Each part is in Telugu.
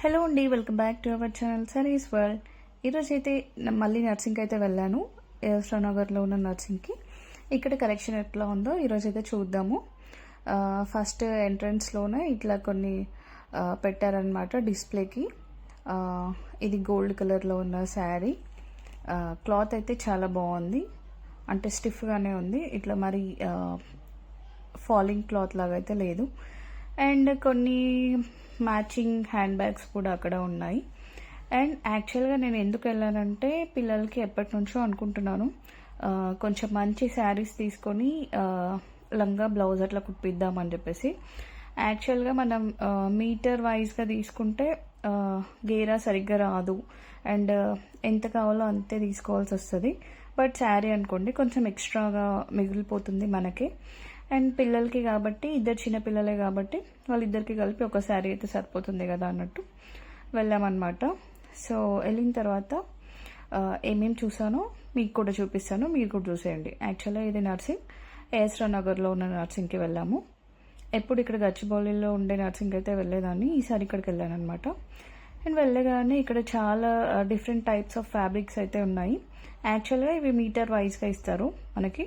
హలో అండి, welcome back to our channel saris world. ఈరోజు అయితే మళ్ళీ నర్సింగ్కి అయితే వెళ్ళాను, నగర్లో ఉన్న నర్సింగ్కి. ఇక్కడ కలెక్షన్ ఎట్లా ఉందో ఈరోజు అయితే చూద్దాము. ఫస్ట్ ఎంట్రన్స్లోనే ఇట్లా కొన్ని పెట్టారనమాట డిస్ప్లేకి. ఇది గోల్డ్ కలర్లో ఉన్న శారీ. క్లాత్ అయితే చాలా బాగుంది, అంటే స్టిఫ్గానే ఉంది, ఇట్లా మరి ఫాలింగ్ క్లాత్ లాగా అయితే లేదు. అండ్ కొన్ని మ్యాచింగ్ హ్యాండ్ బ్యాగ్స్ కూడా అక్కడ ఉన్నాయి. అండ్ యాక్చువల్గా నేను ఎందుకు వెళ్ళానంటే, పిల్లలకి ఎప్పటి నుంచో అనుకుంటున్నాను కొంచెం మంచి శారీస్ తీసుకొని లంగా బ్లౌజ్ అట్లా కుట్టిద్దామని చెప్పేసి. యాక్చువల్గా మనం మీటర్ వైజ్గా తీసుకుంటే గేరా సరిగ్గా రాదు, అండ్ ఎంత కావాలో అంతే తీసుకోవాల్సి వస్తుంది. బట్ శారీ అనుకోండి కొంచెం ఎక్స్ట్రాగా మిగిలిపోతుంది మనకి. అండ్ పిల్లలకి కాబట్టి, ఇద్దరు చిన్న పిల్లలే కాబట్టి వాళ్ళిద్దరికి కలిపి ఒక శారీ అయితే సరిపోతుంది కదా అన్నట్టు వెళ్ళామన్నమాట. సో వెళ్ళిన తర్వాత ఏమేమి చూసానో మీకు కూడా చూపిస్తాను, మీరు కూడా చూసేయండి. యాక్చువల్గా ఇది నర్సింగ్, నగర్లో ఉన్న నర్సింగ్కి వెళ్ళాము. ఎప్పుడు ఇక్కడ గచ్చిబౌలిలో ఉండే నర్సింగ్ అయితే వెళ్ళేదాన్ని, ఈసారి ఇక్కడికి వెళ్ళాను అనమాట. అండ్ వెళ్ళగానే ఇక్కడ చాలా డిఫరెంట్ టైప్స్ ఆఫ్ ఫ్యాబ్రిక్స్ అయితే ఉన్నాయి. యాక్చువల్గా ఇవి మీటర్ వైజ్గా ఇస్తారు మనకి.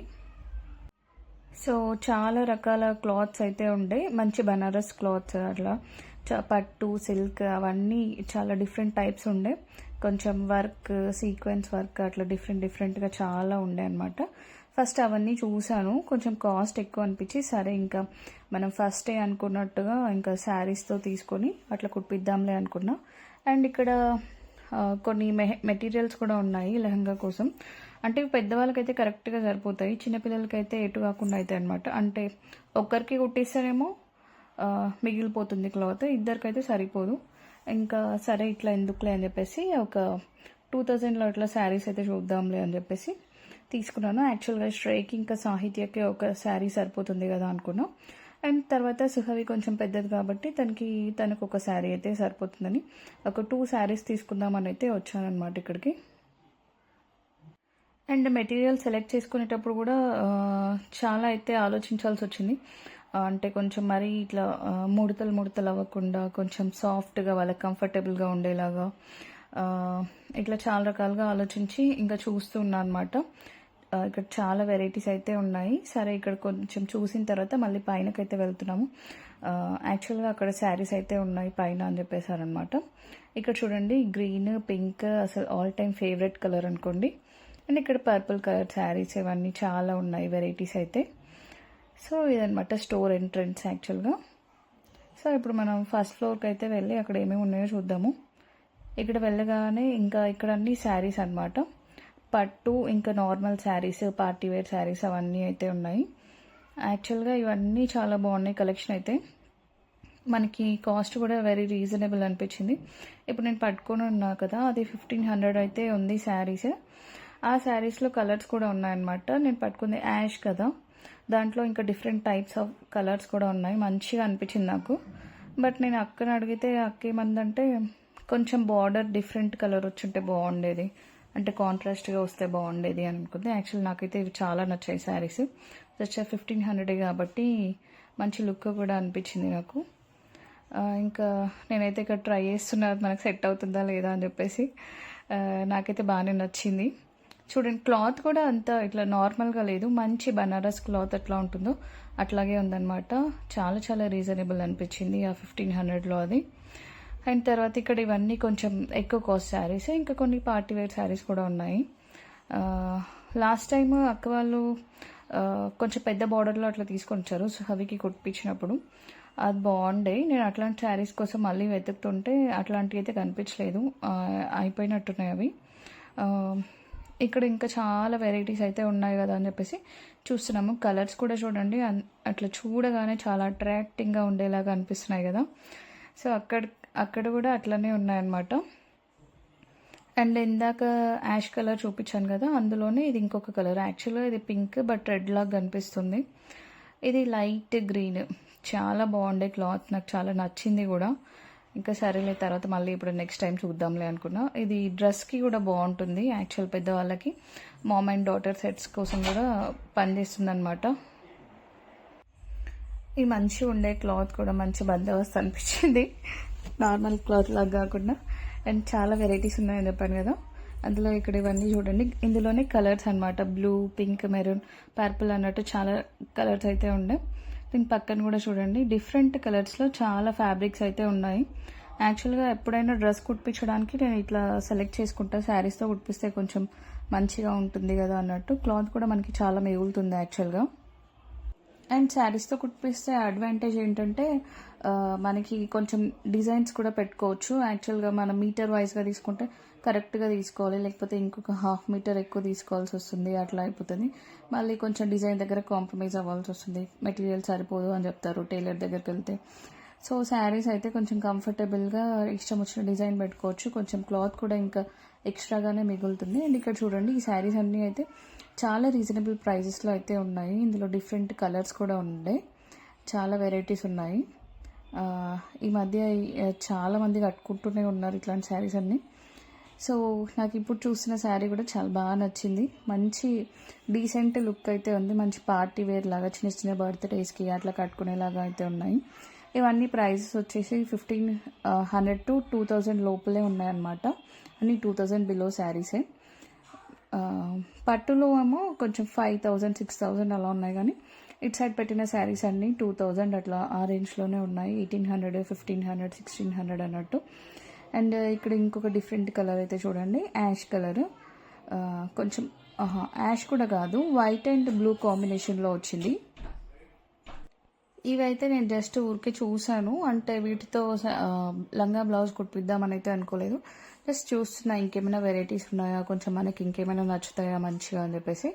సో చాలా రకాల క్లాత్స్ అయితే ఉండే, మంచి బనారస్ క్లాత్స్, అట్లా పట్టు, సిల్క్, అవన్నీ చాలా డిఫరెంట్ టైప్స్ ఉండే. కొంచెం వర్క్, సీక్వెన్స్ వర్క్, అట్లా డిఫరెంట్గా చాలా ఉండే అనమాట. ఫస్ట్ అవన్నీ చూశాను, కొంచెం కాస్ట్ ఎక్కువ అనిపించి, సరే ఇంకా మనం ఫస్టే అనుకున్నట్టుగా ఇంకా శారీస్తో తీసుకొని అట్లా కుట్టిద్దాంలే అనుకున్నా. అండ్ ఇక్కడ కొన్ని మెటీరియల్స్ కూడా ఉన్నాయి లెహంగా కోసం. అంటే పెద్దవాళ్ళకైతే కరెక్ట్గా సరిపోతాయి, చిన్నపిల్లలకైతే ఎటు కాకుండా అవుతాయి అనమాట. అంటే ఒక్కరికి కుట్టిస్తేనేమో మిగిలిపోతుంది క్లాత్, ఇద్దరికైతే సరిపోదు. ఇంకా సరే ఇట్లా ఎందుకులే అని చెప్పేసి ఒక 2000లో అట్లా శారీస్ అయితే చూద్దాంలే అని చెప్పేసి తీసుకున్నాను. యాక్చువల్గా శ్రేయకి ఇంకా సాహిత్యకి ఒక శారీ సరిపోతుంది కదా అనుకున్నాం. అండ్ తర్వాత సుహవి కొంచెం పెద్దది కాబట్టి తనకు ఒక శారీ అయితే సరిపోతుందని ఒక 2 శారీస్ తీసుకుందామని అయితే వచ్చానమాట ఇక్కడికి. అండ్ మెటీరియల్ సెలెక్ట్ చేసుకునేటప్పుడు కూడా చాలా అయితే ఆలోచించాల్సి వచ్చింది. అంటే కొంచెం మరీ ఇట్లా ముడతలు అవ్వకుండా కొంచెం సాఫ్ట్గా వాళ్ళకి కంఫర్టబుల్గా ఉండేలాగా ఇట్లా చాలా రకాలుగా ఆలోచించి ఇంకా చూస్తూ ఉన్నా అనమాట. ఇక్కడ చాలా వెరైటీస్ అయితే ఉన్నాయి. సరే ఇక్కడ కొంచెం చూసిన తర్వాత మళ్ళీ పైనకైతే వెళ్తున్నాము. యాక్చువల్గా అక్కడ శారీస్ అయితే ఉన్నాయి పైన అని చెప్పేశారనమాట. ఇక్కడ చూడండి, గ్రీన్, పింక్ అసలు ఆల్ టైమ్ ఫేవరెట్ కలర్ అనుకోండి. అండ్ ఇక్కడ పర్పుల్ కలర్ శారీస్ ఇవన్నీ చాలా ఉన్నాయి వెరైటీస్ అయితే. సో ఇదనమాట స్టోర్ ఎంట్రన్స్ యాక్చువల్గా. సో ఇప్పుడు మనం ఫస్ట్ ఫ్లోర్కి అయితే వెళ్ళి అక్కడ ఏమేమి ఉన్నాయో చూద్దాము. ఇక్కడ వెళ్ళగానే ఇంకా ఇక్కడ అన్ని శారీస్ అనమాట, పట్టు, ఇంకా normal sarees, party wear sarees అవన్నీ అయితే ఉన్నాయి. యాక్చువల్గా ఇవన్నీ చాలా బాగున్నాయి కలెక్షన్ అయితే. మనకి కాస్ట్ కూడా వెరీ రీజనబుల్ అనిపించింది. ఇప్పుడు నేను పట్టుకొని ఉన్నా కదా, అది 1500 అయితే ఉంది శారీస్. ఆ శారీస్లో కలర్స్ కూడా ఉన్నాయన్నమాట. నేను పట్టుకుంది యాష్ కదా, దాంట్లో ఇంకా డిఫరెంట్ టైప్స్ ఆఫ్ కలర్స్ కూడా ఉన్నాయి. మంచిగా అనిపించింది నాకు. బట్ నేను అక్కని అడిగితే అక్క ఏమందంటే కొంచెం బార్డర్ డిఫరెంట్ కలర్ వచ్చుంటే బాగుండేది, అంటే కాంట్రాస్ట్గా వస్తే బాగుండేది అని అనుకుంది. యాక్చువల్ నాకైతే ఇవి చాలా నచ్చాయి శారీస్. జస్ట్ 1500 కాబట్టి మంచి లుక్ కూడా అనిపించింది నాకు. ఇంకా నేనైతే ఇక్కడ ట్రై చేస్తున్నా, మనకు సెట్ అవుతుందా లేదా అని చెప్పేసి. నాకైతే బాగానే నచ్చింది. చూడండి, క్లాత్ కూడా అంత ఇట్లా నార్మల్గా లేదు, మంచి బనారస్ క్లాత్ ఎట్లా ఉంటుందో అట్లాగే ఉందన్నమాట. చాలా చాలా రీజనబుల్ అనిపించింది ఆ 1500లో అది. అండ్ తర్వాత ఇక్కడ ఇవన్నీ కొంచెం ఎక్కువ కాస్ట్ శారీస్, ఇంకా కొన్ని పార్టీ వేర్ శారీస్ కూడా ఉన్నాయి. లాస్ట్ టైం అక్క వాళ్ళు కొంచెం పెద్ద బార్డర్లో అట్లా తీసుకొని వచ్చారు, సో అవికి కుట్టించినప్పుడు అది బాగుండే. నేను అట్లాంటి శారీస్ కోసం మళ్ళీ వెతుకుతుంటే అట్లాంటివి అయితే కనిపించలేదు, అయిపోయినట్టున్నాయి అవి. ఇక్కడ ఇంకా చాలా వెరైటీస్ అయితే ఉన్నాయి కదా అని చెప్పేసి చూస్తున్నాము. కలర్స్ కూడా చూడండి, అట్లా చూడగానే చాలా అట్రాక్టింగ్గా ఉండేలాగా అనిపిస్తున్నాయి కదా. సో అక్కడ కూడా అట్లనే ఉన్నాయన్నమాట. అండ్ ఇందాక యాష్ కలర్ చూపించాను కదా, అందులోనే ఇది ఇంకొక కలర్. యాక్చువల్గా ఇది పింక్ బట్ రెడ్ లాగా కనిపిస్తుంది. ఇది లైట్ గ్రీన్, చాలా బాగుండే క్లాత్, నాకు చాలా నచ్చింది కూడా. ఇంకా సరేలే తర్వాత మళ్ళీ ఇప్పుడు నెక్స్ట్ టైం చూద్దాంలే అనుకున్నా. ఇది డ్రెస్కి కూడా బాగుంటుంది, యాక్చువల్ పెద్దవాళ్ళకి మామ్ అండ్ డాటర్ సెట్స్ కోసం కూడా పనిచేస్తుంది అనమాట. ఈ మంచిగా ఉండే క్లాత్ కూడా మంచి బందోబస్తు అనిపించింది. నార్మల్ క్లాత్ లాగా కాకుండా. అండ్ చాలా వెరైటీస్ ఉన్నాయని చెప్పాను కదా, అందులో ఇక్కడ ఇవన్నీ చూడండి. ఇందులోనే కలర్స్ అనమాట, బ్లూ, పింక్, మెరూన్, పర్పుల్ అన్నట్టు చాలా కలర్స్ అయితే ఉండే. దీని పక్కన కూడా చూడండి, డిఫరెంట్ కలర్స్లో చాలా ఫ్యాబ్రిక్స్ అయితే ఉన్నాయి. యాక్చువల్గా ఎప్పుడైనా డ్రెస్ కుట్టించడానికి నేను ఇట్లా సెలెక్ట్ చేసుకుంటా, శారీస్తో కుట్టిస్తే కొంచెం మంచిగా ఉంటుంది కదా అన్నట్టు. క్లాత్ కూడా మనకి చాలా మిగులుతుంది యాక్చువల్గా. అండ్ శారీస్తో కుట్టిస్తే అడ్వాంటేజ్ ఏంటంటే మనకి కొంచెం డిజైన్స్ కూడా పెట్టుకోవచ్చు. యాక్చువల్గా మనం మీటర్ వైజ్గా తీసుకుంటే కరెక్ట్గా తీసుకోవాలి, లేకపోతే ఇంకొక హాఫ్ మీటర్ ఎక్కువ తీసుకోవాల్సి వస్తుంది, అట్లా అయిపోతుంది. మళ్ళీ కొంచెం డిజైన్ దగ్గర కాంప్రమైజ్ అవ్వాల్సి వస్తుంది, మెటీరియల్ సరిపోదు అని చెప్తారు టైలర్ దగ్గరికి వెళ్తే. సో శారీస్ అయితే కొంచెం కంఫర్టబుల్గా ఇష్టం వచ్చిన డిజైన్ పెట్టుకోవచ్చు, కొంచెం క్లాత్ కూడా ఇంకా ఎక్స్ట్రాగానే మిగులుతుంది. అండ్ ఇక్కడ చూడండి, ఈ శారీస్ అన్నీ అయితే చాలా రీజనబుల్ ప్రైజెస్లో అయితే ఉన్నాయి. ఇందులో డిఫరెంట్ కలర్స్ కూడా ఉండే, చాలా వెరైటీస్ ఉన్నాయి. ఈ మధ్య చాలామంది కట్టుకుంటూనే ఉన్నారు ఇట్లాంటి శారీస్ అన్నీ. సో నాకు ఇప్పుడు చూసిన శారీ కూడా చాలా బాగా నచ్చింది. మంచి డీసెంట్ లుక్ అయితే ఉంది, మంచి పార్టీ వేర్ లాగా చిన్న చిన్న బర్త్డేస్కి అట్లా కట్టుకునేలాగా అయితే ఉన్నాయి. ఇవన్నీ ప్రైజెస్ వచ్చేసి 1500 to 2000 లోపలే ఉన్నాయన్నమాట. అన్నీ 2000 బిలో శారీసే. పట్టులో ఏమో కొంచెం 5000, 6000 అలా ఉన్నాయి, కానీ ఇటు సైడ్ పెట్టిన శారీస్ అన్నీ 2000 అట్లా ఆ రేంజ్లోనే ఉన్నాయి. 1800, 1500, 1600 అన్నట్టు. అండ్ ఇక్కడ ఇంకొక డిఫరెంట్ కలర్ అయితే చూడండి, యాష్ కలర్. కొంచెం యాష్ కూడా కాదు, వైట్ అండ్ బ్లూ కాంబినేషన్లో వచ్చింది. ఇవైతే నేను జస్ట్ ఊరికే చూశాను, అంటే వీటితో లంగా బ్లౌజ్ కుట్టిద్దామని అయితే అనుకోలేదు. జస్ట్ చూస్తున్నా ఇంకేమైనా వెరైటీస్ ఉన్నాయా, కొంచెం మనకి ఇంకేమైనా నచ్చుతాయా మంచిగా అని చెప్పేసి.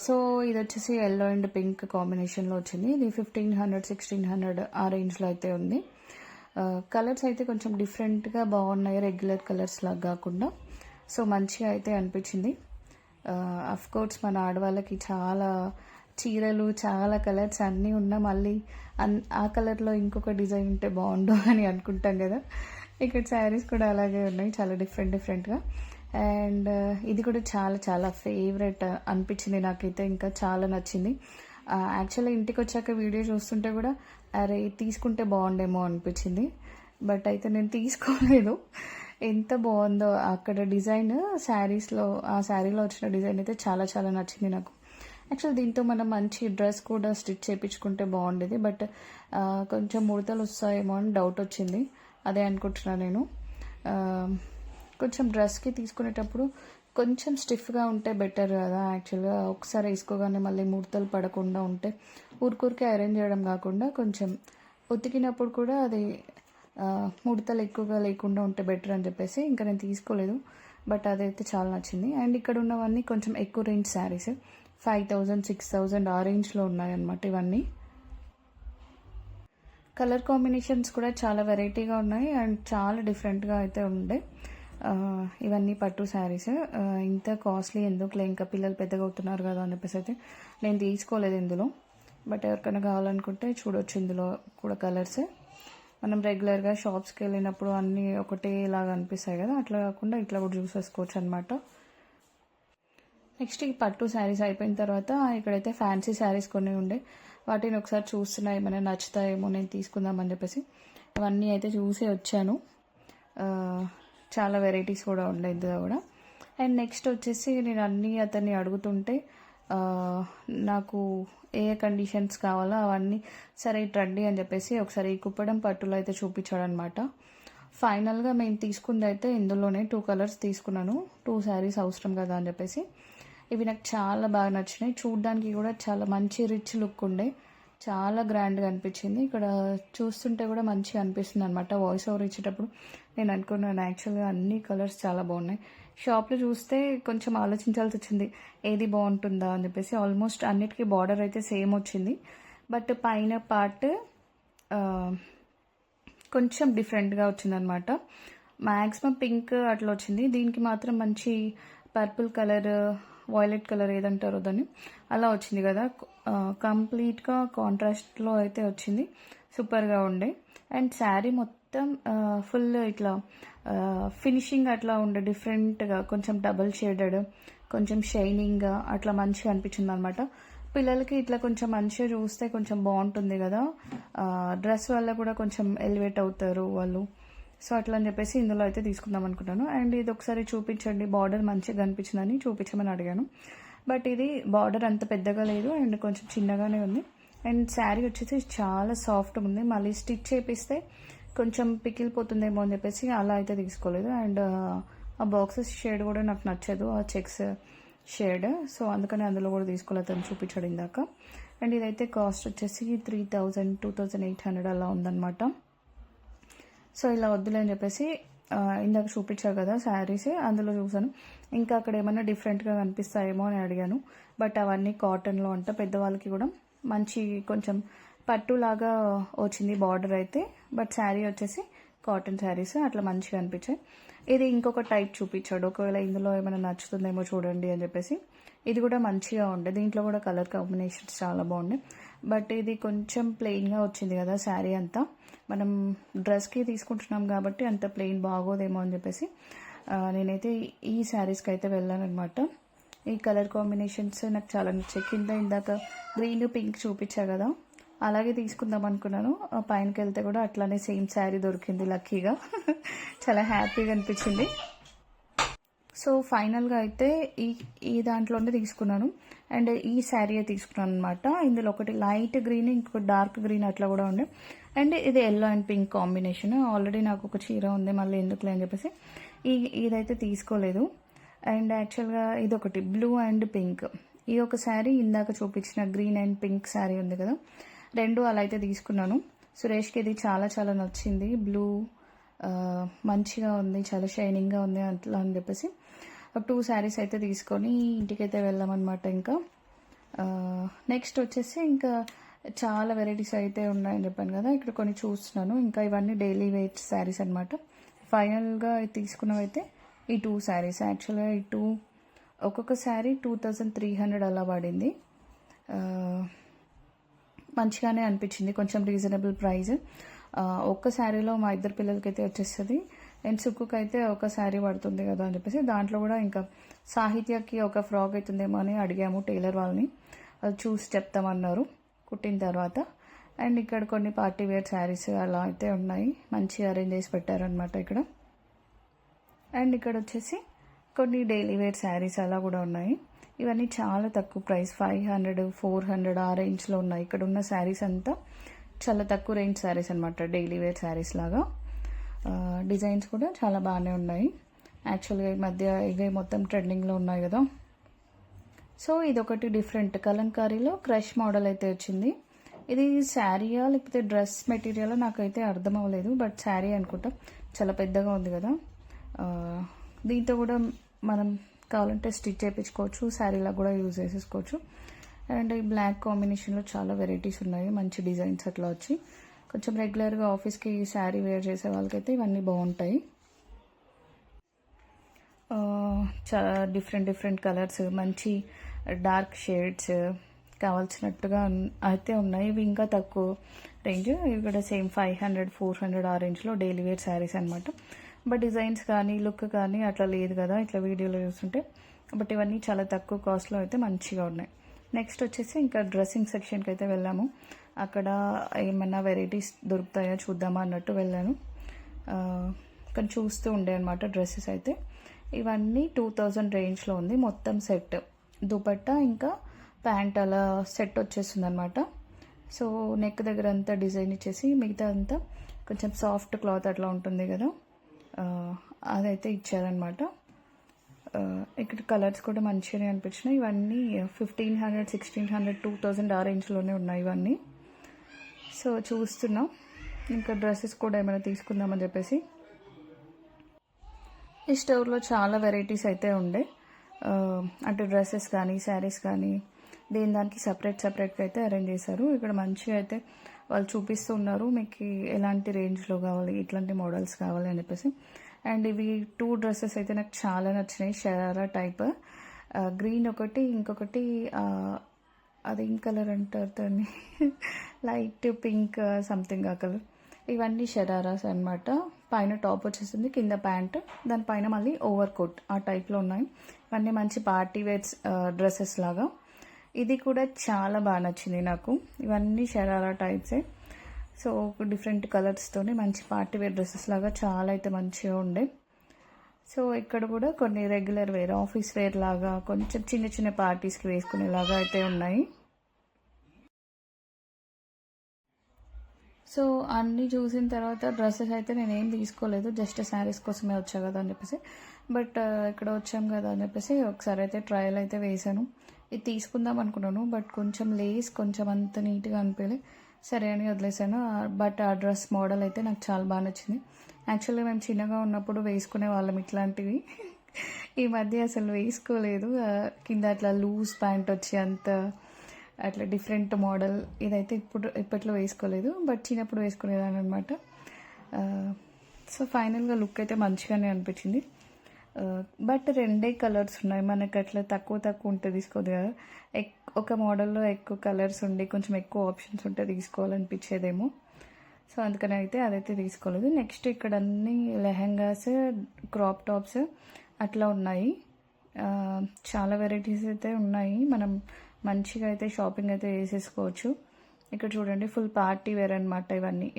సో ఇది వచ్చేసి ఎల్లో అండ్ పింక్ కాంబినేషన్లో వచ్చింది. ఇది 1500, 1600 ఆ రేంజ్లో అయితే ఉంది. కలర్స్ అయితే కొంచెం డిఫరెంట్గా బాగున్నాయి, రెగ్యులర్ కలర్స్ లాగా కాకుండా. సో మంచిగా అయితే అనిపించింది. అఫ్కోర్స్ మన ఆడవాళ్ళకి చాలా చీరలు, చాలా కలర్స్ అన్నీ ఉన్నా మళ్ళీ ఆ కలర్లో ఇంకొక డిజైన్ ఉంటే బాగుండు అని అనుకుంటాం కదా. ఇక్కడ శారీస్ కూడా అలాగే ఉన్నాయి, చాలా డిఫరెంట్గా. అండ్ ఇది కూడా చాలా చాలా ఫేవరెట్ అనిపించింది నాకైతే, ఇంకా చాలా నచ్చింది. యాక్చువల్గా ఇంటికి వచ్చాక వీడియో చూస్తుంటే కూడా అరే తీసుకుంటే బాగుండేమో అనిపించింది, బట్ అయితే నేను తీసుకోలేదు. ఎంత బాగుందో అక్కడ డిజైన్, శారీస్లో ఆ శారీలో వచ్చిన డిజైన్ అయితే చాలా చాలా నచ్చింది నాకు. యాక్చువల్ దీంతో మనం మంచి డ్రెస్ కూడా స్టిచ్ చేయించుకుంటే బాగుండేది, బట్ కొంచెం ముడతలు వస్తాయేమో అని డౌట్ వచ్చింది, అదే అనుకుంటున్నాను నేను. కొంచెం డ్రెస్కి తీసుకునేటప్పుడు కొంచెం స్టిఫ్గా ఉంటే బెటర్ కదా. యాక్చువల్గా ఒకసారి వేసుకోగానే మళ్ళీ ముడతలు పడకుండా ఉంటే, ఊరికూరికే అరేంజ్ చేయడం కాకుండా కొంచెం ఉతికినప్పుడు కూడా అది ముడతలు ఎక్కువగా లేకుండా ఉంటే బెటర్ అని చెప్పేసి ఇంకా నేను తీసుకోలేదు, బట్ అదైతే చాలా నచ్చింది. అండ్ ఇక్కడ ఉన్నవన్నీ కొంచెం ఎక్కువ రేంజ్ శారీస్, 5000, 6000 ఆ రేంజ్లో ఉన్నాయన్నమాట ఇవన్నీ. కలర్ కాంబినేషన్స్ కూడా చాలా వెరైటీగా ఉన్నాయి అండ్ చాలా డిఫరెంట్గా అయితే ఉండే. ఇవన్నీ పట్టు శారీస్. ఇంత కాస్ట్లీ ఎందుకులే, ఇంకా పిల్లలు పెద్దగా అవుతున్నారు కదా అని చెప్పేసి అయితే నేను తీసుకోలేదు ఇందులో. బట్ ఎవరికైనా కావాలనుకుంటే చూడొచ్చు, ఇందులో కూడా కలర్స్. మనం రెగ్యులర్గా షాప్స్కి వెళ్ళినప్పుడు అన్నీ ఒకటేలాగా అనిపిస్తాయి కదా, అట్లా కాకుండా ఇట్లా కూడా చూసేసుకోవచ్చు అనమాట. నెక్స్ట్ ఈ పట్టు శారీస్ అయిపోయిన తర్వాత ఇక్కడైతే ఫ్యాన్సీ శారీస్ కొన్ని ఉండే, వాటిని ఒకసారి చూస్తున్నా ఏమైనా నచ్చుతాయేమో నేను తీసుకుందామని చెప్పేసి అవన్నీ అయితే చూసి వచ్చాను. చాలా వెరైటీస్ కూడా ఉండే ఇందులో కూడా. అండ్ నెక్స్ట్ వచ్చేసి నేను అన్నీ అతన్ని అడుగుతుంటే నాకు ఏ కండిషన్స్ కావాలో అవన్నీ సరే రండి అని చెప్పేసి ఒకసారి ఈ కుప్పడం పట్టులో అయితే చూపించాడు అనమాట. ఫైనల్గా మేము తీసుకుంది అయితే ఇందులోనే 2 కలర్స్ తీసుకున్నాను, 2 శారీస్ అవసరం కదా అని చెప్పేసి. ఇవి నాకు చాలా బాగా నచ్చినాయి, చూడ్డానికి కూడా చాలా మంచి రిచ్ లుక్ ఉండే, చాలా గ్రాండ్గా అనిపించింది. ఇక్కడ చూస్తుంటే కూడా మంచిగా అనిపిస్తుంది అనమాట. వాయిస్ ఓవర్ ఇచ్చేటప్పుడు నేను అనుకున్నాను యాక్చువల్గా అన్ని కలర్స్ చాలా బాగున్నాయి. షాప్లో చూస్తే కొంచెం ఆలోచించాల్సి వచ్చింది ఏది బాగుంటుందా అని చెప్పేసి. ఆల్మోస్ట్ అన్నిటికీ బార్డర్ అయితే సేమ్ వచ్చింది, బట్ పైన పార్ట్ కొంచెం డిఫరెంట్గా వచ్చిందనమాట. మ్యాక్సిమం పింక్ అట్లా వచ్చింది, దీనికి మాత్రం మంచి పర్పుల్ కలర్, వాయిలెట్ కలర్ ఏదంటారో దాన్ని అలా వచ్చింది కదా. కంప్లీట్గా కాంట్రాస్ట్లో అయితే వచ్చింది, సూపర్గా ఉండే. అండ్ శారీ మొత్తం ఫుల్ ఇట్లా ఫినిషింగ్ అట్లా ఉండే, డిఫరెంట్గా కొంచెం డబల్ షేడెడ్, కొంచెం షైనింగ్గా అట్లా మంచిగా అనిపించింది అనమాట. పిల్లలకి ఇట్లా కొంచెం మంచిగా చూస్తే కొంచెం బాగుంటుంది కదా, డ్రెస్ వల్ల కూడా కొంచెం ఎలివేట్ అవుతారు వాళ్ళు. సో అట్లా అని చెప్పేసి ఇందులో అయితే తీసుకుందాం అనుకుంటాను. అండ్ ఇది ఒకసారి చూపించండి, బార్డర్ మంచిగా కనిపించిందని చూపించమని అడిగాను. బట్ ఇది బార్డర్ అంత పెద్దగా లేదు అండ్ కొంచెం చిన్నగానే ఉంది. అండ్ శారీ వచ్చేసి చాలా సాఫ్ట్గా ఉంది. మళ్ళీ స్టిచ్ చేపిస్తే కొంచెం పికిలిపోతుందేమో అని చెప్పేసి అలా అయితే తీసుకోలేదు. అండ్ ఆ బాక్సెస్ షేడ్ కూడా నాకు నచ్చదు, ఆ చెక్స్ షేడ్. సో అందుకని అందులో కూడా తీసుకోలేదు, అని చూపించాడు ఇందాక. అండ్ ఇదైతే కాస్ట్ వచ్చేసి 3000, 2800 అలా ఉందన్నమాట. సో ఇలా వద్దులే అని చెప్పేసి ఇందాక చూపించారు కదా శారీస్, అందులో చూసాను. ఇంకా అక్కడ ఏమైనా డిఫరెంట్గా కనిపిస్తాయేమో అని అడిగాను. బట్ అవన్నీ కాటన్లో అంట, పెద్దవాళ్ళకి కూడా మంచి కొంచెం పట్టులాగా వచ్చింది బార్డర్ అయితే. బట్ శారీ వచ్చేసి కాటన్ శారీస్ అట్లా మంచిగా అనిపించాయి. ఇది ఇంకొక టైప్ చూపించాడు, ఒకవేళ ఇందులో ఏమైనా నచ్చుతుందేమో చూడండి అని చెప్పేసి. ఇది కూడా మంచిగా ఉండే, దీంట్లో కూడా కలర్ కాంబినేషన్స్ చాలా బాగున్నాయి. బట్ ఇది కొంచెం ప్లెయిన్గా వచ్చింది కదా శారీ అంతా, మనం డ్రెస్కి తీసుకుంటున్నాం కాబట్టి అంత ప్లెయిన్ బాగోదేమో అని చెప్పేసి నేనైతే ఈ శారీస్కి అయితే వెళ్ళాను అనమాట. ఈ కలర్ కాంబినేషన్స్ నాకు చాలా నచ్చాయి. కింద ఇందాక గ్రీన్ పింక్ చూపించా కదా, అలాగే తీసుకుందాం అనుకున్నాను. పైనకి వెళ్తే కూడా అట్లానే సేమ్ శారీ దొరికింది లక్కీగా. చాలా హ్యాపీగా అనిపించింది. సో ఫైనల్గా అయితే ఈ దాంట్లోనే తీసుకున్నాను. అండ్ ఈ శారీ తీసుకున్నాను అనమాట. ఇందులో ఒకటి లైట్ గ్రీన్, ఇంకొక డార్క్ గ్రీన్ అట్లా కూడా ఉండే. అండ్ ఇది yellow and pink combination. Already నాకు ఒక చీర ఉంది, మళ్ళీ ఎందుకులే అని చెప్పేసి ఇదైతే తీసుకోలేదు. అండ్ యాక్చువల్గా ఇది ఒకటి బ్లూ అండ్ పింక్, ఈ ఒక శారీ ఇందాక చూపించిన గ్రీన్ అండ్ పింక్ శారీ ఉంది కదా, రెండు అలా అయితే తీసుకున్నాను. సురేష్కి ఇది చాలా చాలా నచ్చింది. బ్లూ మంచిగా ఉంది, చాలా షైనింగ్గా ఉంది అట్లా అని చెప్పేసి 2 శారీస్ అయితే తీసుకొని ఇంటికైతే వెళ్ళామన్నమాట. ఇంకా నెక్స్ట్ వచ్చేసి ఇంకా చాలా వెరైటీస్ అయితే ఉన్నాయని చెప్పాను కదా, ఇక్కడ కొన్ని చూస్తున్నాను. ఇంకా ఇవన్నీ డైలీ వేర్ శారీస్ అనమాట. ఫైనల్గా తీసుకున్నవి అయితే ఈ 2 శారీస్. యాక్చువల్గా ఈ ఒక్కొక్క శారీ 2300 అలా పడింది. మంచిగానే అనిపించింది, కొంచెం రీజనబుల్ ప్రైస్. ఒక్క శారీలో మా ఇద్దరు పిల్లలకైతే వచ్చేస్తుంది. అండ్ సుక్కుకి అయితే ఒక శారీ పడుతుంది కదా అని చెప్పేసి దాంట్లో కూడా ఇంకా సాహిత్యకి ఒక ఫ్రాక్ అవుతుందేమో అని అడిగాము టైలర్ వాళ్ళని, అది చూసి చెప్తామన్నారు కుట్టిన తర్వాత. అండ్ ఇక్కడ కొన్ని పార్టీ వేర్ శారీస్ అలా అయితే ఉన్నాయి, మంచిగా అరేంజ్ చేసి పెట్టారనమాట ఇక్కడ. అండ్ ఇక్కడ వచ్చేసి కొన్ని డైలీ వేర్ శారీస్ అలా కూడా ఉన్నాయి. ఇవన్నీ చాలా తక్కువ ప్రైస్, 500, 400 ఆ రేంజ్లో ఉన్నాయి. ఇక్కడ ఉన్న శారీస్ అంతా చాలా తక్కువ రేంజ్ శారీస్ అనమాట, డైలీ వేర్ శారీస్ లాగా. డిజైన్స్ కూడా చాలా బాగానే ఉన్నాయి. యాక్చువల్గా ఈ మధ్య ఇవే మొత్తం ట్రెండింగ్లో ఉన్నాయి కదా. సో ఇదొకటి డిఫరెంట్ కలంకారీలో క్రష్ మోడల్ అయితే వచ్చింది. ఇది శారీయా లేకపోతే డ్రెస్ మెటీరియల్ నాకైతే అర్థం అవ్వలేదు, బట్ శారీ అనుకుంటా. చాలా పెద్దగా ఉంది కదా, దీంతో కూడా మనం కావాలంటే స్టిచ్ చేయించుకోవచ్చు, శారీలా కూడా యూజ్ చేసేసుకోవచ్చు. అండ్ ఈ బ్లాక్ కాంబినేషన్లో చాలా వెరైటీస్ ఉన్నాయి, మంచి డిజైన్స్ అట్లా వచ్చి. కొంచెం రెగ్యులర్గా ఆఫీస్కి శారీ వేర్ చేసే వాళ్ళకైతే ఇవన్నీ బాగుంటాయి. చాలా డిఫరెంట్ కలర్స్, మంచి డార్క్ షేడ్స్ కావాల్సినట్టుగా అయితే ఉన్నాయి. ఇవి ఇంకా తక్కువ రేంజ్, ఇవి కూడా సేమ్ 500, 400 ఆ రేంజ్లో డైలీ వేర్ శారీస్ అనమాట. బట్ డిజైన్స్ కానీ లుక్ కానీ అట్లా లేదు కదా ఇట్లా వీడియోలో చూస్తుంటే. బట్ ఇవన్నీ చాలా తక్కువ కాస్ట్లో అయితే మంచిగా ఉన్నాయి. నెక్స్ట్ వచ్చేసి ఇంకా డ్రెస్సింగ్ సెక్షన్కి అయితే వెళ్ళాము. అక్కడ ఏమన్నా వెరైటీస్ దొరుకుతాయో చూద్దామా అన్నట్టు వెళ్ళాను. కానీ చూస్తూ ఉండే అనమాట డ్రెస్సెస్ అయితే. ఇవన్నీ 2000 రేంజ్లో ఉంది మొత్తం సెట్. దుపట్టా ఇంకా ప్యాంట్ అలా సెట్ వచ్చేస్తుంది అనమాట. సో నెక్ దగ్గర అంతా డిజైన్ ఇచ్చేసి మిగతా అంతా కొంచెం సాఫ్ట్ క్లాత్ అట్లా ఉంటుంది కదా, అదైతే ఇచ్చారనమాట. ఇక్కడ కలర్స్ కూడా మంచిగానే అనిపించినాయి. ఇవన్నీ 1500, 1600, 2000 ఆ రేంజ్లోనే ఉన్నాయి ఇవన్నీ. సో చూస్తున్నాం ఇంకా డ్రెస్సెస్ కూడా ఏమైనా తీసుకుందామని చెప్పేసి. ఈ స్టోర్లో చాలా వెరైటీస్ అయితే ఉండే, అంటే డ్రెస్సెస్ కానీ శారీస్ కానీ దానికి సపరేట్గా అయితే అరేంజ్ చేశారు. ఇక్కడ మంచిగా అయితే వాళ్ళు చూపిస్తున్నారు మీకు ఎలాంటి రేంజ్లో కావాలి, ఇట్లాంటి మోడల్స్ కావాలి అని చెప్పేసి. అండ్ ఇవి 2 డ్రెస్సెస్ అయితే నాకు చాలా నచ్చినాయి, షరారా టైప్. గ్రీన్ ఒకటి, ఇంకొకటి అది ఏం కలర్ అంటారు దాన్ని, లైట్ పింక్ సంథింగ్ ఆ కలర్. ఇవన్నీ షరారాస్ అనమాట. పైన టాప్ వచ్చేసింది, కింద ప్యాంట్, దానిపైన మళ్ళీ ఓవర్ కోట్ ఆ టైప్లో ఉన్నాయి. ఇవన్నీ మంచి పార్టీ వేర్స్ డ్రెస్సెస్ లాగా. ఇది కూడా చాలా బాగా నచ్చింది నాకు. ఇవన్నీ షరారా టైప్సే. సో డిఫరెంట్ కలర్స్తోని మంచి పార్టీ వేర్ డ్రెస్సెస్ లాగా చాలా అయితే మంచిగా ఉండే. సో ఇక్కడ కూడా కొన్ని రెగ్యులర్ వేర్, ఆఫీస్ వేర్ లాగా కొంచెం చిన్న చిన్న పార్టీస్కి వేసుకునేలాగా అయితే ఉన్నాయి. సో అన్నీ చూసిన తర్వాత డ్రెస్సెస్ అయితే నేను ఏం తీసుకోలేదు, జస్ట్ శారీస్ కోసమే వచ్చా కదా అని చెప్పేసి. బట్ ఇక్కడ వచ్చాం కదా అని చెప్పేసి ఒకసారి అయితే ట్రయల్ అయితే వేసాను. ఇది తీసుకుందాం అనుకున్నాను, బట్ కొంచెం లేస్ కొంచెం అంత నీట్గా అనిపించలే, సరే అని వదిలేసాను. బట్ ఆ డ్రెస్ మోడల్ అయితే నాకు చాలా బాగా నచ్చింది. యాక్చువల్లీ మేము చిన్నగా ఉన్నప్పుడు వేసుకునే వాళ్ళం ఇట్లాంటివి. ఈ మధ్య అసలు వేసుకోలేదు. కింద అట్లా లూజ్ ప్యాంట్ వచ్చి అంత అట్లా డిఫరెంట్ మోడల్ ఇదైతే ఇప్పట్లో వేసుకోలేదు, బట్ చిన్నప్పుడు వేసుకునేదాన్ని అనమాట. సో ఫైనల్గా లుక్ అయితే మంచిగానే అనిపించింది. బట్ రెండే కలర్స్ ఉన్నాయి, మనకి అట్లా తక్కువ ఉంటే తీసుకోదు కదా. ఒక మోడల్లో ఎక్కువ కలర్స్ ఉండి కొంచెం ఎక్కువ ఆప్షన్స్ ఉంటే తీసుకోవాలనిపించేదేమో. సో అందుకని అయితే అదైతే తీసుకోలేదు. నెక్స్ట్ ఇక్కడ అన్ని లెహెంగాస్, క్రాప్ టాప్స్ అట్లా ఉన్నాయి. చాలా వెరైటీస్ అయితే ఉన్నాయి, మనం మంచిగా అయితే షాపింగ్ అయితే చేసేసుకోవచ్చు. ఇక్కడ చూడండి ఫుల్ పార్టీ వేర్ అనమాట.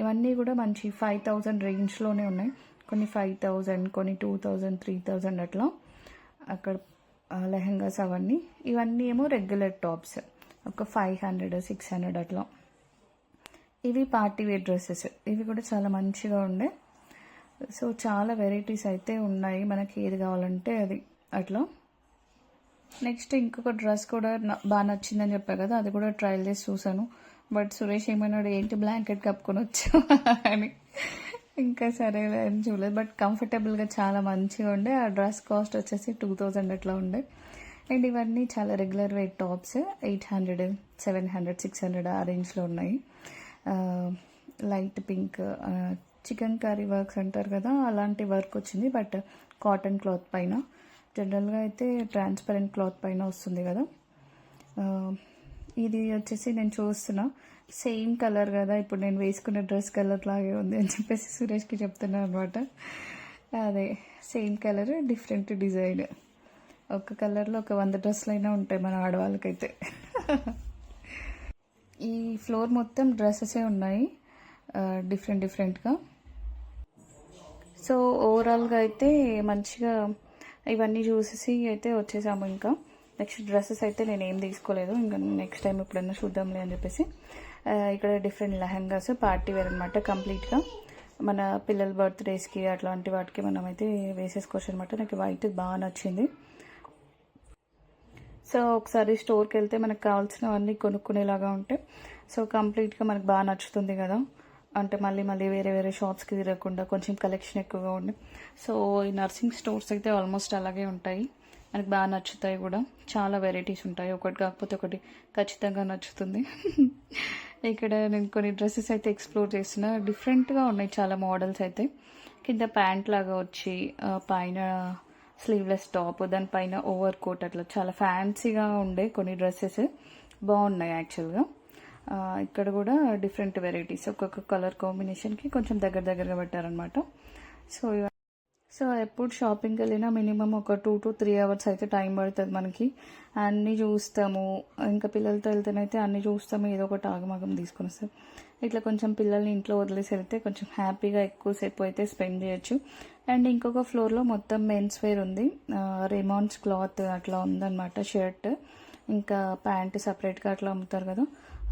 ఇవన్నీ కూడా మంచి 5000 రేంజ్లోనే ఉన్నాయి. కొన్ని 5000, కొన్ని 2000, 3000 అట్లా. అక్కడ లెహెంగాస్ ఇవన్నీ ఏమో రెగ్యులర్ టాప్స్, ఒక 500, 600 అట్లా. ఇవి పార్టీ వేర్ డ్రెస్సెస్, ఇవి కూడా చాలా మంచిగా ఉండే. సో చాలా వెరైటీస్ అయితే ఉన్నాయి, మనకి ఏది కావాలంటే అది అట్లా. నెక్స్ట్ ఇంకొక డ్రెస్ కూడా బాగా నచ్చిందని చెప్పా కదా, అది కూడా ట్రయల్ చేసి చూసాను. బట్ సురేష్ ఏమన్నాడు, ఏంటి బ్లాంకెట్ కప్పుకొని వచ్చావు అని. ఇంకా సరేలే అని చూడలేదు, బట్ కంఫర్టబుల్గా చాలా మంచిగా ఉండే. ఆ డ్రెస్ కాస్ట్ వచ్చేసి 2000 అట్లా ఉండే. అండ్ ఇవన్నీ చాలా రెగ్యులర్ వెయిట్ టాప్స్, 800, 700, 600 ఆ రేంజ్లో ఉన్నాయి. Light pink chicken curry works అంటారు కదా, అలాంటి వర్క్ వచ్చింది, బట్ కాటన్ క్లాత్ పైన. జనరల్గా అయితే ట్రాన్స్పరెంట్ క్లాత్ పైన వస్తుంది కదా. ఇది వచ్చేసి నేను చూస్తున్నా సేమ్ కలర్ కదా, ఇప్పుడు నేను వేసుకున్న డ్రెస్ కలర్ లాగే ఉంది అని చెప్పేసి సురేష్కి చెప్తున్నాను అనమాట. అదే సేమ్ కలర్, డిఫరెంట్ డిజైన్. ఒక కలర్లో ఒక 100 డ్రెస్సులు అయినా ఉంటాయి మన ఆడవాళ్ళకైతే. ఈ ఫ్లోర్ మొత్తం డ్రెస్సెసే ఉన్నాయి డిఫరెంట్గా. సో ఓవరాల్గా అయితే మంచిగా ఇవన్నీ చూసేసి అయితే వచ్చేసాము. ఇంకా నెక్స్ట్ డ్రెస్సెస్ అయితే నేను ఏం తీసుకోలేదు, ఇంకా నెక్స్ట్ టైం ఎప్పుడైనా చూద్దాంలే అని చెప్పేసి. ఇక్కడ డిఫరెంట్ లెహంగాస్ పార్టీ వేర్ అనమాట. కంప్లీట్గా మన పిల్లల బర్త్డేస్కి అట్లాంటి వాటికి మనం అయితే వేసేసుకోవచ్చు అనమాట. నాకు వైట్ బాగా నచ్చింది. సో ఒకసారి స్టోర్కి వెళ్తే మనకు కావాల్సినవన్నీ కొనుక్కునేలాగా ఉంటాయి. సో కంప్లీట్గా మనకు బాగా నచ్చుతుంది కదా, అంటే మళ్ళీ వేరే షాప్స్కి తిరగకుండా కొంచెం కలెక్షన్ ఎక్కువగా ఉండి. సో ఈ నర్సింగ్ స్టోర్స్ అయితే ఆల్మోస్ట్ అలాగే ఉంటాయి, మనకు బాగా నచ్చుతాయి కూడా. చాలా వెరైటీస్ ఉంటాయి, ఒకటి కాకపోతే ఒకటి ఖచ్చితంగా నచ్చుతుంది. ఇక్కడ నేను కొన్ని డ్రెస్సెస్ అయితే ఎక్స్ప్లోర్ చేస్తున్నా, డిఫరెంట్గా ఉన్నాయి చాలా మోడల్స్ అయితే. కింద ప్యాంట్ లాగా వచ్చి పైన స్లీవ్లెస్ టాప్, దానిపైన ఓవర్ కోట్, అట్లా చాలా ఫ్యాన్సీగా ఉండే కొన్ని డ్రెస్సెస్ బాగున్నాయి యాక్చువల్గా. ఇక్కడ కూడా డిఫరెంట్ వెరైటీస్, ఒక్కొక్క కలర్ కాంబినేషన్కి కొంచెం దగ్గరగా పెట్టారనమాట. సో ఎప్పుడు షాపింగ్కి వెళ్ళినా మినిమం ఒక 2 to 3 hours అయితే టైం పడుతుంది మనకి. అన్నీ చూస్తాము, ఇంకా పిల్లలతో వెళ్తేనైతే అన్నీ చూస్తాము, ఏదో ఒకటి ఆగమాగం తీసుకొని వస్తాం. ఇట్లా కొంచెం పిల్లల్ని ఇంట్లో వదిలేసి వెళ్తే కొంచెం హ్యాపీగా ఎక్కువసేపు అయితే స్పెండ్ చేయొచ్చు. అండ్ ఇంకొక ఫ్లోర్లో మొత్తం మెన్స్ వేర్ ఉంది, రేమాన్స్ క్లాత్ అట్లా ఉందన్నమాట. షర్ట్ ఇంకా ప్యాంట్ సపరేట్గా అట్లా అమ్ముతారు కదా,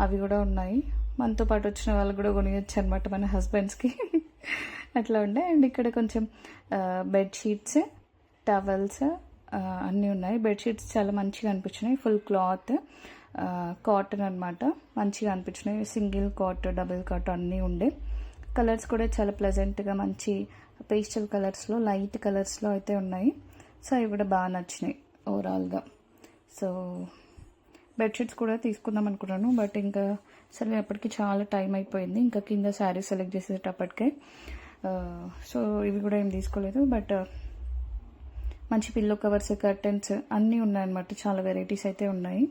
అవి కూడా ఉన్నాయి. మనతో పాటు వచ్చిన వాళ్ళు కూడా కొనియచ్చు అనమాట, మన హస్బెండ్స్కి అట్లా ఉండే. అండ్ ఇక్కడ కొంచెం బెడ్షీట్స్, టవల్స్ అన్నీ ఉన్నాయి. బెడ్షీట్స్ చాలా మంచిగా అనిపించినాయి, ఫుల్ క్లాత్ కాటన్ అనమాట, మంచిగా అనిపించినాయి. సింగిల్ కాట్, డబుల్ కాట్ అన్నీ ఉండే. కలర్స్ కూడా చాలా ప్లెజెంట్గా మంచి పేస్టల్ కలర్స్లో, లైట్ కలర్స్లో అయితే ఉన్నాయి. సో అవి కూడా బాగా నచ్చినాయి ఓవరాల్గా. సో బెడ్షీట్స్ కూడా తీసుకుందాం అనుకున్నాను, బట్ ఇంకా సరే అప్పటికి చాలా టైం అయిపోయింది, ఇంకా కింద శారీ సెలెక్ట్ చేసేటప్పటికే. సో ఇవి కూడా ఏం తీసుకోలేదు, బట్ మంచి పిల్లో కవర్స్, కర్టెన్స్ అన్నీ ఉన్నాయన్నమాట. చాలా వెరైటీస్ అయితే ఉన్నాయి.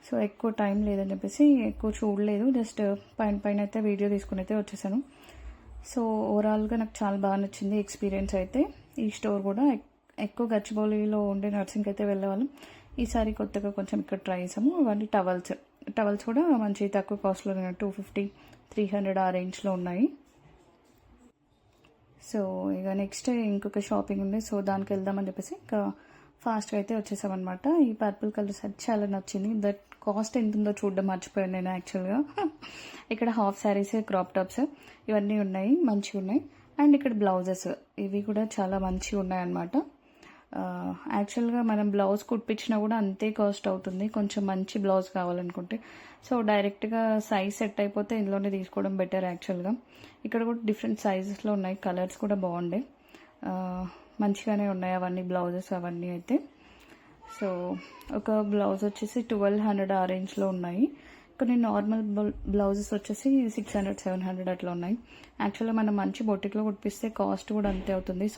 సో ఎక్కువ టైం లేదని చెప్పేసి ఎక్కువ చూడలేదు, జస్ట్ పైన అయితే వీడియో తీసుకుని అయితే వచ్చేసాను. సో ఓవరాల్గా నాకు చాలా బాగా నచ్చింది ఎక్స్పీరియన్స్ అయితే. ఈ స్టోర్ కూడా ఎక్కువ గచ్చిబౌలిలో ఉండే నర్సింగ్కి అయితే వెళ్ళేవాళ్ళం, ఈసారి కొత్తగా కొంచెం ఇక్కడ ట్రై చేసాము. ఇవన్నీ టవల్స్ కూడా మంచి తక్కువ కాస్ట్లో 250, 300 ఆ రేంజ్లో ఉన్నాయి. సో ఇక నెక్స్ట్ ఇంకొక షాపింగ్ ఉంది, సో దానికి వెళ్దామని చెప్పేసి ఇంకా ఫాస్ట్గా అయితే వచ్చేసామన్నమాట. ఈ పర్పుల్ కలర్ సెట్ చాలా నచ్చింది. దట్ కాస్ట్ ఎంత ఉందో చూడడం మర్చిపోయాను నేను యాక్చువల్గా. ఇక్కడ హాఫ్ శారీస్, క్రాప్ టాప్స్ ఇవన్నీ ఉన్నాయి, మంచిగా ఉన్నాయి. అండ్ ఇక్కడ బ్లౌజెస్ ఇవి కూడా చాలా మంచిగా ఉన్నాయన్నమాట. యాక్చువల్గా మనం బ్లౌజ్ కుట్టించినా కూడా అంతే కాస్ట్ అవుతుంది కొంచెం మంచి బ్లౌజ్ కావాలనుకుంటే. సో డైరెక్ట్గా సైజ్ సెట్ అయిపోతే ఇందులోనే తీసుకోవడం బెటర్ యాక్చువల్గా. ఇక్కడ కూడా డిఫరెంట్ సైజెస్లో ఉన్నాయి, కలర్స్ కూడా బాగుండే, మంచిగానే ఉన్నాయి అవన్నీ బ్లౌజెస్ అవన్నీ అయితే. సో ఒక బ్లౌజ్ వచ్చేసి 1200 ఆ రేంజ్లో ఉన్నాయి. కొన్ని నార్మల్ బ్లౌజెస్ వచ్చేసి 600, 700 అట్లా ఉన్నాయి. యాక్చువల్గా మనం మంచి బొటిక్లో కుట్టిస్తే కాస్ట్ కూడా అంతే అవుతుంది.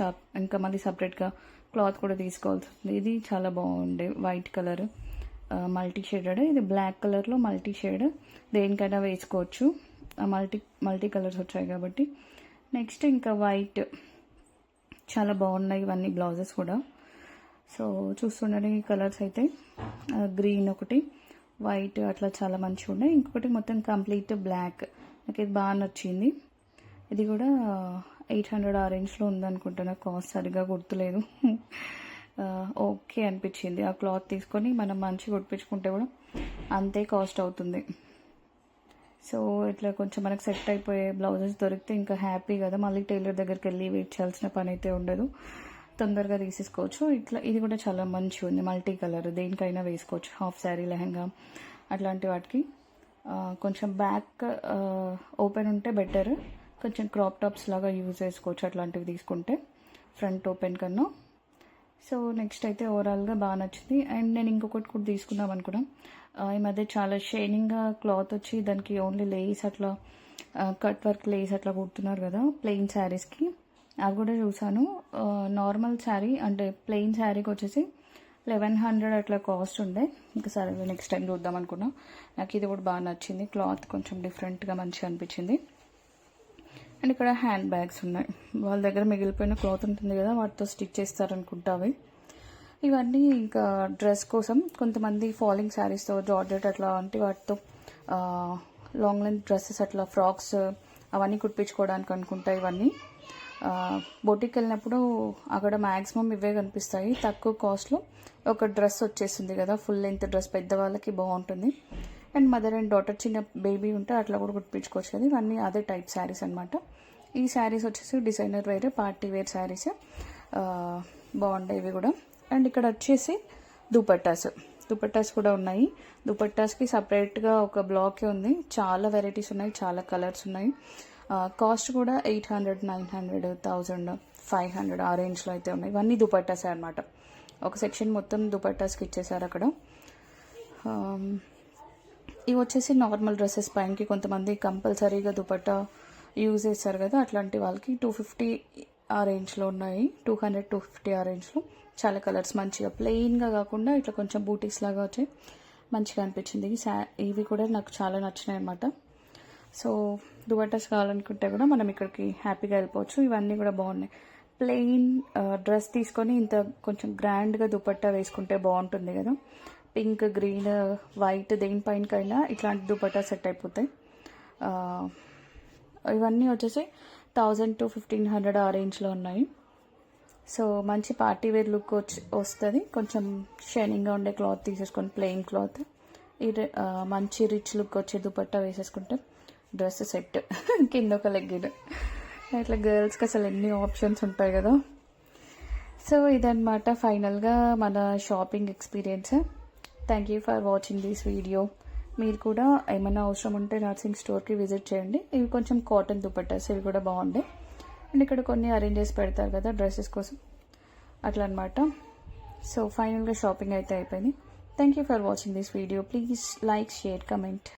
ఇంకా మళ్ళీ సపరేట్గా క్లాత్ కూడా తీసుకోవాల్సి ఉంది. ఇది చాలా బాగుండే వైట్ కలర్ మల్టీ షేడెడ్, ఇది బ్లాక్ కలర్లో మల్టీ షేడ్, దేనికైనా వేసుకోవచ్చు, మల్టీ కలర్స్ వచ్చాయి కాబట్టి. నెక్స్ట్ ఇంకా వైట్ చాలా బాగున్నాయి ఇవన్నీ బ్లౌజెస్ కూడా. సో చూస్తుండీ కలర్స్ అయితే గ్రీన్ ఒకటి, వైట్ అట్లా చాలా మంచిగా ఉన్నాయి. ఇంకొకటి మొత్తం కంప్లీట్ బ్లాక్, నాకు ఇది బాగా నచ్చింది. ఇది కూడా 800 ఆ రేంజ్లో ఉందనుకుంటున్నా, కాస్ట్ సరిగా గుర్తులేదు. ఓకే అనిపించింది. ఆ క్లాత్ తీసుకొని మనం మంచిగా కుట్టించుకుంటే కూడా అంతే కాస్ట్ అవుతుంది. సో ఇట్లా కొంచెం మనకు సెట్ అయిపోయే బ్లౌజెస్ దొరికితే ఇంకా హ్యాపీ కదా, మళ్ళీ టైలర్ దగ్గరికి వెళ్ళి వెయిట్ చేయాల్సిన పని అయితే ఉండదు, తొందరగా తీసేసుకోవచ్చు. ఇట్లా ఇది కూడా చాలా మంచిగా ఉంది, మల్టీ కలర్, దేనికైనా వేసుకోవచ్చు, హాఫ్ శారీ, లెహంగా అట్లాంటి వాటికి. కొంచెం బ్యాక్ ఓపెన్ ఉంటే బెటర్, కొంచెం క్రాప్ టాప్స్ లాగా యూజ్ చేసుకోవచ్చు అట్లాంటివి తీసుకుంటే ఫ్రంట్ ఓపెన్ కన్నా. సో నెక్స్ట్ అయితే ఓవరాల్గా బాగా నచ్చింది. అండ్ నేను ఇంకొకటి కూడా తీసుకుందాం అనుకున్నాను. ఈ మధ్య చాలా షైనింగ్గా క్లాత్ వచ్చి దానికి ఓన్లీ లేస్ అట్లా కట్ వర్క్ లేస్ అట్లా కుడుతున్నారు కదా ప్లెయిన్ శారీస్కి, అవి కూడా చూసాను. నార్మల్ శారీ అంటే ప్లెయిన్ శారీకి వచ్చేసి 1100 అట్లా కాస్ట్ ఉండే. ఇంకా సరే నెక్స్ట్ టైం చూద్దాం అనుకున్నా. నాకు ఇది కూడా బాగా నచ్చింది, క్లాత్ కొంచెం డిఫరెంట్గా మంచిగా అనిపించింది. అండ్ ఇక్కడ హ్యాండ్ బ్యాగ్స్ ఉన్నాయి, వాళ్ళ దగ్గర మిగిలిపోయిన క్లాత్ ఉంటుంది కదా వాటితో స్టిచ్ చేస్తారనుకుంటా అవి. ఇవన్నీ ఇంకా డ్రెస్ కోసం కొంతమంది ఫాలింగ్ శారీస్తో జార్జెట్ అట్లా అంటే వాటితో లాంగ్ లెంత్ డ్రెస్సెస్ అట్లా ఫ్రాక్స్ అవన్నీ కుట్టించుకోవడానికి అనుకుంటా. ఇవన్నీ బొటిక్ వెళ్ళినప్పుడు అక్కడ మ్యాక్సిమం ఇవే కనిపిస్తాయి, తక్కువ కాస్ట్లో ఒక డ్రెస్ వచ్చేస్తుంది కదా, ఫుల్ లెంత్ డ్రెస్ పెద్దవాళ్ళకి బాగుంటుంది. అండ్ మదర్ అండ్ డాటర్ చిన్న బేబీ ఉంటే అట్లా కూడా కుట్టించుకోవచ్చు కదా. ఇవన్నీ అదే టైప్ శారీస్ అనమాట. ఈ శారీస్ వచ్చేసి designer wear, party wear sarees, బాగుంటాయి ఇవి కూడా. అండ్ ఇక్కడ వచ్చేసి దుపట్టాస్ కూడా ఉన్నాయి. దుపట్టాస్కి సపరేట్గా ఒక బ్లాకే ఉంది, చాలా వెరైటీస్ ఉన్నాయి, చాలా కలర్స్ ఉన్నాయి. కాస్ట్ కూడా 800, 900, 1000, 500 ఆ రేంజ్లో అయితే ఉన్నాయి. ఇవన్నీ దుపట్టాసే అనమాట, ఒక సెక్షన్ మొత్తం దుపట్టాస్కి ఇచ్చేసారు అక్కడ. ఇవి వచ్చేసి నార్మల్ డ్రెస్సెస్ పైనకి కొంతమంది కంపల్సరీగా దుపట్టా యూజ్ చేస్తారు కదా, అట్లాంటి వాళ్ళకి 250 ఆ రేంజ్లో ఉన్నాయి, 200, 250 ఆ రేంజ్లో. చాలా కలర్స్ మంచిగా ప్లెయిన్గా కాకుండా ఇట్లా కొంచెం బూటీస్ లాగా వచ్చాయి, మంచిగా అనిపించింది. ఇవి కూడా నాకు చాలా నచ్చినాయి అన్నమాట. సో దుపట్టాస్ కావాలనుకుంటే కూడా మనం ఇక్కడికి హ్యాపీగా వెళ్ళిపోవచ్చు. ఇవన్నీ కూడా బాగున్నాయి. ప్లెయిన్ డ్రెస్ తీసుకొని ఇంత కొంచెం గ్రాండ్గా దుపట్టా వేసుకుంటే బాగుంటుంది కదా, పింక్, గ్రీన్, వైట్ దేనిపైనకైనా ఇట్లాంటి దుపట్టా సెట్ అయిపోతాయి. ఇవన్నీ వచ్చేసి 1000 to 1500 ఆ రేంజ్లో ఉన్నాయి. సో మంచి పార్టీ వేర్ లుక్ వస్తుంది. కొంచెం షైనింగ్గా ఉండే క్లాత్ తీసేసుకొని ప్లెయిన్ క్లాత్, ఇది మంచి రిచ్ లుక్ వచ్చే దుపట్టా వేసేసుకుంటే డ్రెస్ సెట్, కింద ఒక లెగ్గిన్, ఇట్లా గర్ల్స్కి అసలు ఎన్ని ఆప్షన్స్ ఉంటాయి కదా. సో ఇదన్నమాట ఫైనల్గా మన shopping experience. Thank you for watching this video. మీరు కూడా ఏమైనా అవసరం ఉంటే నర్సింగ్ స్టోర్కి విజిట్ చేయండి. ఇవి కొంచెం కాటన్ దుపట్టాస్, ఇవి కూడా బాగుండే. అండ్ ఇక్కడ కొన్ని అరేంజ్ చేసి పెడతారు కదా డ్రెస్సెస్ కోసం, అట్లా అనమాట. సో ఫైనల్గా షాపింగ్ అయితే అయిపోయింది. Thank you for watching this video. Please like, share, comment.